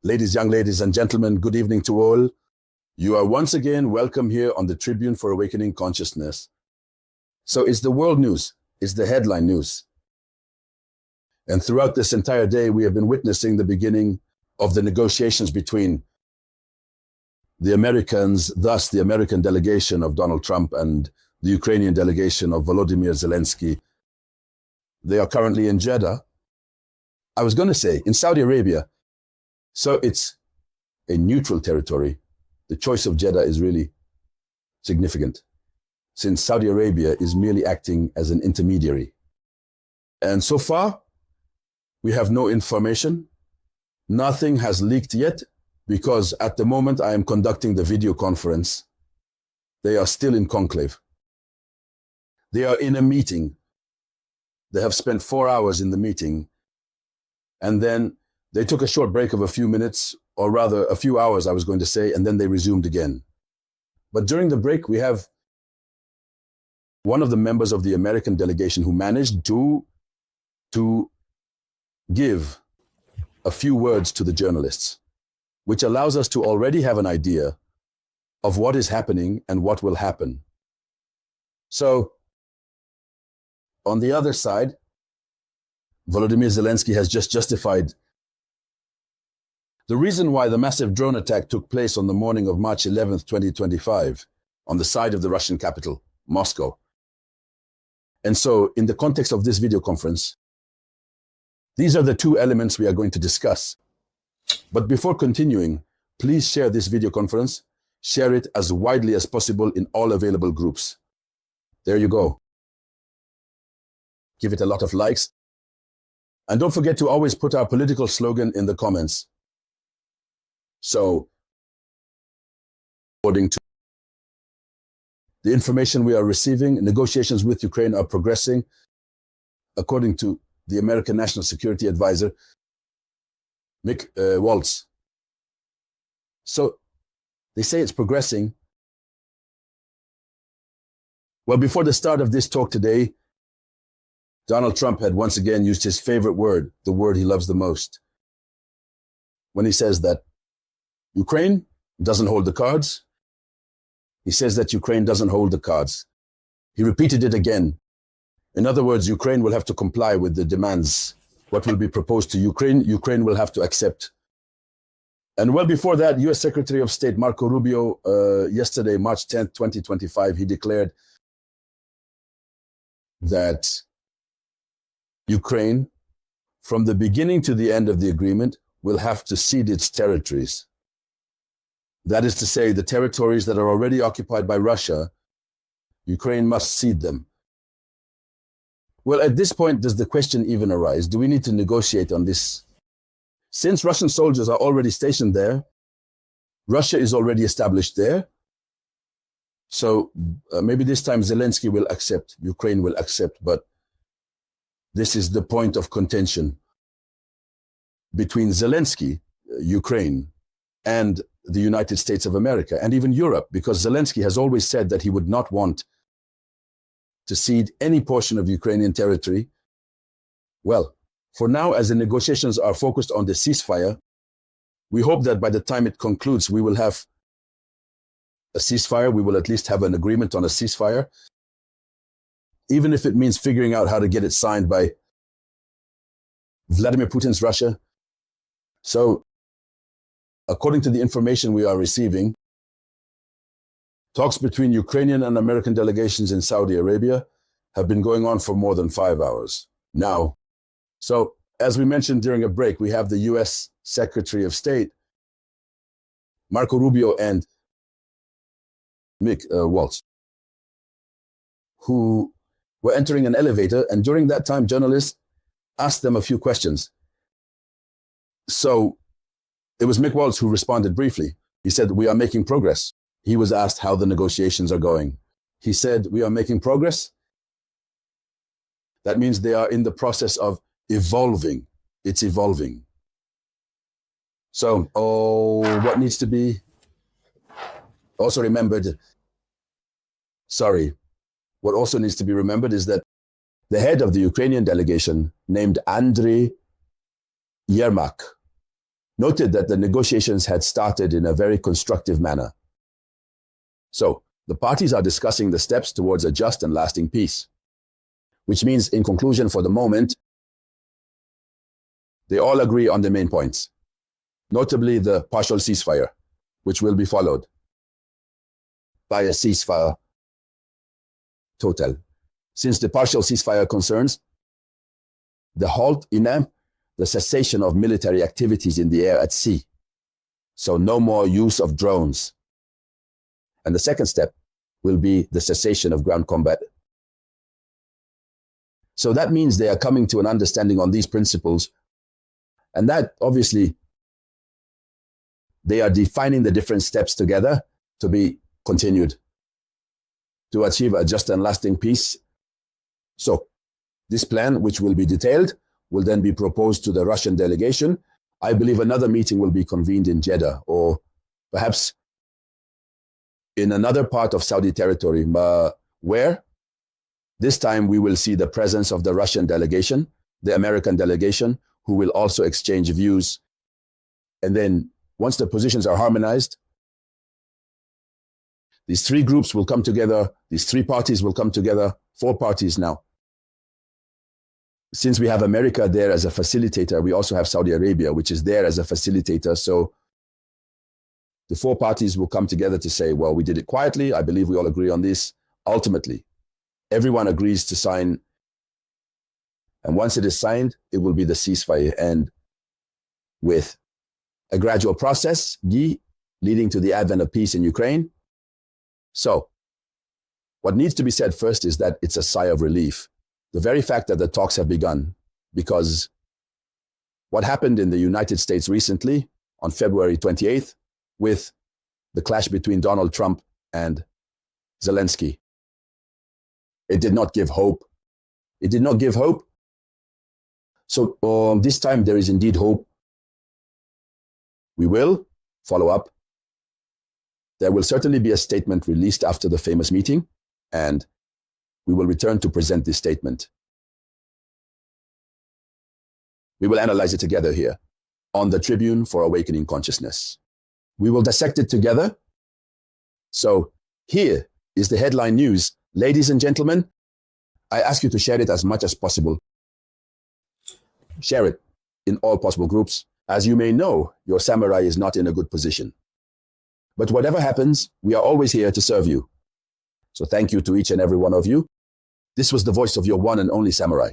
Young ladies and gentlemen, good evening to all. You are once again welcome here on the Tribune for Awakening Consciousness. So it's the world news, it's the headline news. And throughout this entire day, we have been witnessing the beginning of the negotiations between the Americans, thus the American delegation of Donald Trump and the Ukrainian delegation of Volodymyr Zelensky. They are currently in Jeddah. I was going to say in Saudi Arabia. So it's a neutral territory. The choice of Jeddah is really significant, since Saudi Arabia is merely acting as an intermediary. And so far, we have no information. Nothing has leaked yet, because at the moment I am conducting the video conference. They are still in conclave. They are in a meeting. They have spent 4 hours in the meeting, and then they took a short break of a few minutes, or rather a few hours, I was going to say, and then they resumed again. But during the break, we have one of the members of the American delegation who managed to give a few words to the journalists, which allows us to already have an idea of what is happening and what will happen. So, on the other side, Volodymyr Zelensky has just justified the reason why the massive drone attack took place on the morning of March 11th, 2025, on the side of the Russian capital, Moscow. And so, in the context of this video conference, these are the two elements we are going to discuss. But before continuing, please share this video conference. Share it as widely as possible in all available groups. There you go. Give it a lot of likes. And don't forget to always put our political slogan in the comments. So, according to the information we are receiving, negotiations with Ukraine are progressing. According to the American National Security Advisor, Mick Waltz. So, they say it's progressing. Well, before the start of this talk today, Donald Trump had once again used his favorite word, the word he loves the most, when he says that Ukraine doesn't hold the cards. He says that Ukraine doesn't hold the cards. He repeated it again. In other words, Ukraine will have to comply with the demands. What will be proposed to Ukraine, Ukraine will have to accept. And well before that, U.S. Secretary of State Marco Rubio, yesterday, March 10th, 2025, he declared that Ukraine, from the beginning to the end of the agreement, will have to cede its territories. That is to say, the territories that are already occupied by Russia, Ukraine must cede them. Well, at this point, does the question even arise? Do we need to negotiate on this? Since Russian soldiers are already stationed there, Russia is already established there, so maybe this time Zelensky will accept, Ukraine will accept, but this is the point of contention between Zelensky, Ukraine, and the United States of America, and even Europe, because Zelensky has always said that he would not want to cede any portion of Ukrainian territory. Well, for now, as the negotiations are focused on the ceasefire, we hope that by the time it concludes, we will have a ceasefire. We will at least have an agreement on a ceasefire, even if it means figuring out how to get it signed by Vladimir Putin's Russia. So, according to the information we are receiving, talks between Ukrainian and American delegations in Saudi Arabia have been going on for more than 5 hours now. So, as we mentioned during a break, we have the U.S. Secretary of State, Marco Rubio, and Mick Waltz, who were entering an elevator, and during that time, journalists asked them a few questions. So, it was Mick Waltz who responded briefly. He said, "We are making progress." He was asked how the negotiations are going. He said, "We are making progress." That means they are in the process of evolving. It's evolving. So, what needs to be also remembered, what also needs to be remembered is that the head of the Ukrainian delegation, named Andriy Yermak, noted that the negotiations had started in a very constructive manner. So, the parties are discussing the steps towards a just and lasting peace, which means, in conclusion, for the moment, they all agree on the main points, notably the partial ceasefire, which will be followed by a ceasefire total. Since the partial ceasefire concerns the halt in the cessation of military activities in the air at sea, so no more use of drones. And the second step will be the cessation of ground combat. So that means they are coming to an understanding on these principles, and that obviously they are defining the different steps together to be continued to achieve a just and lasting peace. So this plan, which will be detailed, will then be proposed to the Russian delegation. I believe another meeting will be convened in Jeddah, or perhaps in another part of Saudi territory, where this time we will see the presence of the Russian delegation, the American delegation, who will also exchange views. And then once the positions are harmonized, these three groups will come together, these three parties will come together, four parties now. Since we have America there as a facilitator, we also have Saudi Arabia, which is there as a facilitator. So the four parties will come together to say, well, we did it quietly. I believe we all agree on this. Ultimately, everyone agrees to sign. And once it is signed, it will be the ceasefire. And with a gradual process, leading to the advent of peace in Ukraine. So what needs to be said first is that it's a sigh of relief. The very fact that the talks have begun, because what happened in the United States recently on February 28th with the clash between Donald Trump and Zelensky, it did not give hope. It did not give hope. So this time there is indeed hope. We will follow up. There will certainly be a statement released after the famous meeting, and we will return to present this statement. We will analyze it together here on the Tribune for Awakening Consciousness. We will dissect it together. So here is the headline news. Ladies and gentlemen, I ask you to share it as much as possible. Share it in all possible groups. As you may know, your samurai is not in a good position. But whatever happens, we are always here to serve you. So thank you to each and every one of you. This was the voice of your one and only samurai.